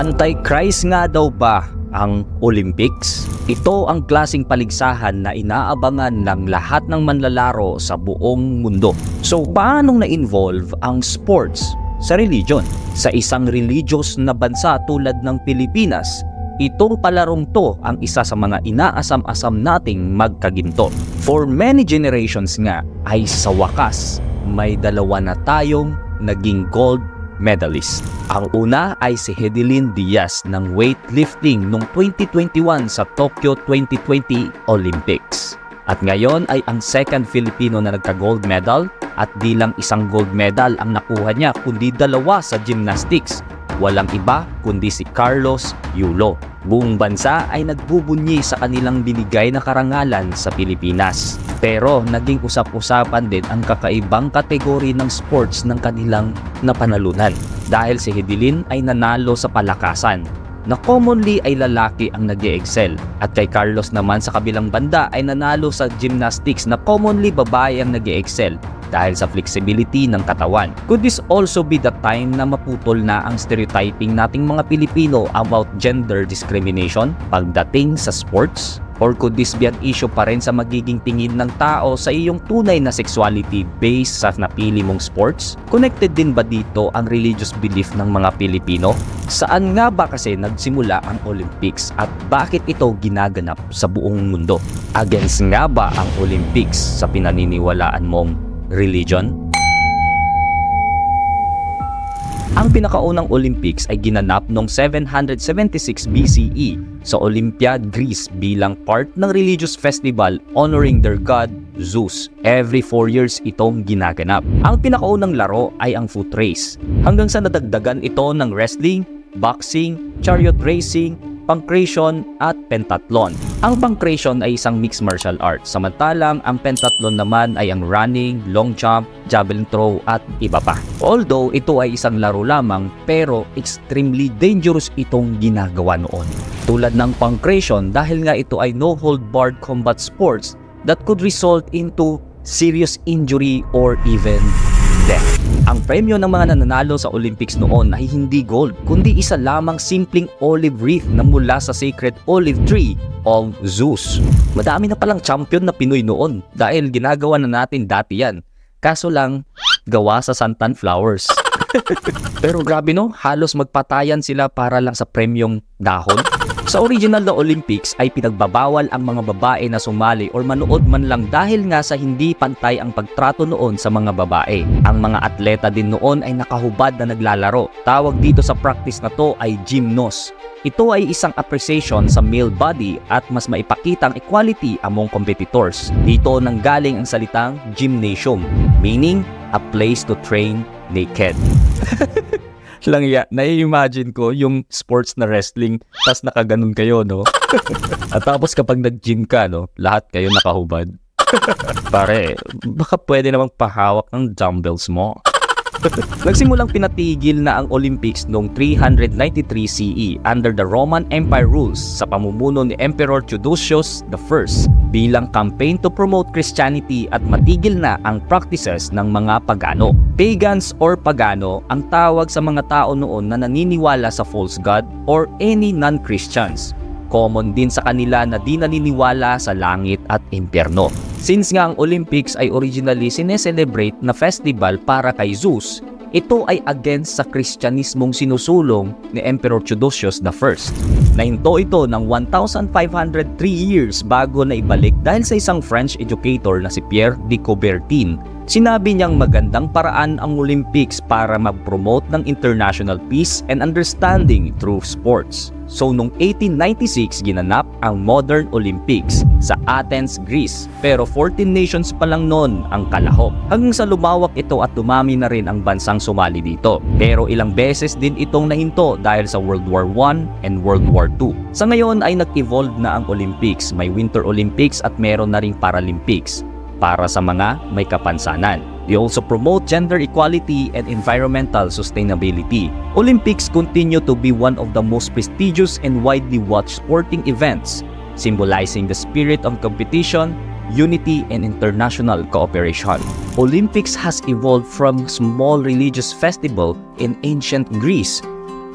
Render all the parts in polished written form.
Antichrist nga daw ba ang Olympics? Ito ang klaseng paligsahan na inaabangan ng lahat ng manlalaro sa buong mundo. So paanong na-involve ang sports sa religion? Sa isang religious na bansa tulad ng Pilipinas, itong palarong to ang isa sa mga inaasam-asam nating magkaginto. For many generations nga ay sa wakas may dalawa na tayong naging gold medalist. Ang una ay si Hidilyn Diaz ng weightlifting noong 2021 sa Tokyo 2020 Olympics. At ngayon ay ang second Filipino na nagka-gold medal, at di lang isang gold medal ang nakuha niya kundi dalawa sa gymnastics. Walang iba kundi si Carlos Yulo. Buong bansa ay nagbubunyi sa kanilang binigay na karangalan sa Pilipinas. Pero naging usap-usapan din ang kakaibang kategori ng sports ng kanilang napanalunan. Dahil si Hidilyn ay nanalo sa palakasan, na commonly ay lalaki ang nag-e-excel. At kay Carlos naman sa kabilang banda ay nanalo sa gymnastics na commonly babae ang nag-e-excel dahil sa flexibility ng katawan. Could this also be the time na maputol na ang stereotyping nating mga Pilipino about gender discrimination pagdating sa sports? Or could this be an issue pa rin sa magiging tingin ng tao sa iyong tunay na sexuality based sa napili mong sports? Connected din ba dito ang religious belief ng mga Pilipino? Saan nga ba kasi nagsimula ang Olympics at bakit ito ginaganap sa buong mundo? Against nga ba ang Olympics sa pinaniniwalaan mong religion? Ang pinakaunang Olympics ay ginanap noong 776 BCE sa Olympia, Greece bilang part ng religious festival honoring their god Zeus. Every 4 years itong ginaganap. Ang pinakaunang laro ay ang foot race, hanggang sa nadagdagan ito ng wrestling, boxing, chariot racing, pancration at pentathlon. Ang pancration ay isang mixed martial arts, samantalang ang pentathlon naman ay ang running, long jump, javelin throw at iba pa. Although ito ay isang laro lamang, pero extremely dangerous itong ginagawa noon. Tulad ng pancration, dahil nga ito ay no-hold-barred combat sports that could result into serious injury or even death. Ang premyo ng mga nananalo sa Olympics noon ay hindi gold, kundi isa lamang simpleng olive wreath na mula sa sacred olive tree of Zeus. Madami na palang champion na Pinoy noon dahil ginagawa na natin dati yan. Kaso lang, gawa sa santan flowers. Pero grabe no, halos magpatayan sila para lang sa premyong dahon. Sa original na Olympics ay pinagbabawal ang mga babae na sumali or manood man lang dahil nga sa hindi pantay ang pagtrato noon sa mga babae. Ang mga atleta din noon ay nakahubad na naglalaro. Tawag dito sa practice na to ay gymnos. Ito ay isang appreciation sa male body at mas maipakitang equality among competitors. Dito nanggaling ang salitang gymnasium, meaning a place to train naked. Lang ya, nai-imagine ko yung sports na wrestling, tas nakaganon kayo, no? At tapos kapag nag-gym ka, no, lahat kayo nakahubad. Pare, baka pwede namang pahawak ng dumbbells mo. Nagsimulang pinatigil na ang Olympics noong 393 CE under the Roman Empire rules sa pamumuno ni Emperor Theodosius I bilang campaign to promote Christianity at matigil na ang practices ng mga pagano. Pagans or pagano ang tawag sa mga tao noon na naniniwala sa false god or any non-Christians. Common din sa kanila na di naniniwala sa langit at impyerno. Since nga ang Olympics ay originally sineselebrate na festival para kay Zeus, ito ay against sa Kristyanismong sinusulong ni Emperor Theodosius I. Nahinto ito ng 1,503 years bago na ibalik dahil sa isang French educator na si Pierre de Coubertin. Sinabi niyang magandang paraan ang Olympics para mag-promote ng international peace and understanding through sports. So noong 1896 ginanap ang Modern Olympics sa Athens, Greece. Pero 14 nations pa lang noon ang kalahok. Hanggang sa lumawak ito at dumami na rin ang bansang sumali dito. Pero ilang beses din itong nahinto dahil sa World War I and World War II. Sa ngayon ay nag-evolve na ang Olympics. May Winter Olympics at meron na ring Paralympics para sa mga may kapansanan. They also promote gender equality and environmental sustainability. Olympics continue to be one of the most prestigious and widely watched sporting events, symbolizing the spirit of competition, unity, and international cooperation. Olympics has evolved from small religious festival in ancient Greece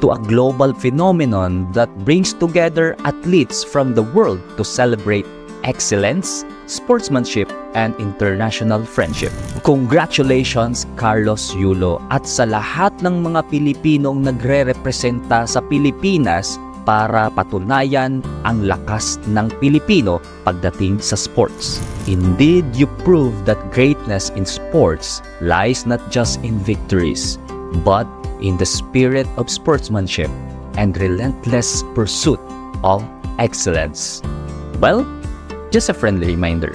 to a global phenomenon that brings together athletes from the world to celebrate excellence, sportsmanship, and international friendship. Congratulations, Carlos Yulo, at sa lahat ng mga Pilipinong nagre-representa sa Pilipinas para patunayan ang lakas ng Pilipino pagdating sa sports. Indeed, you prove that greatness in sports lies not just in victories, but in the spirit of sportsmanship and relentless pursuit of excellence. Well, just a friendly reminder.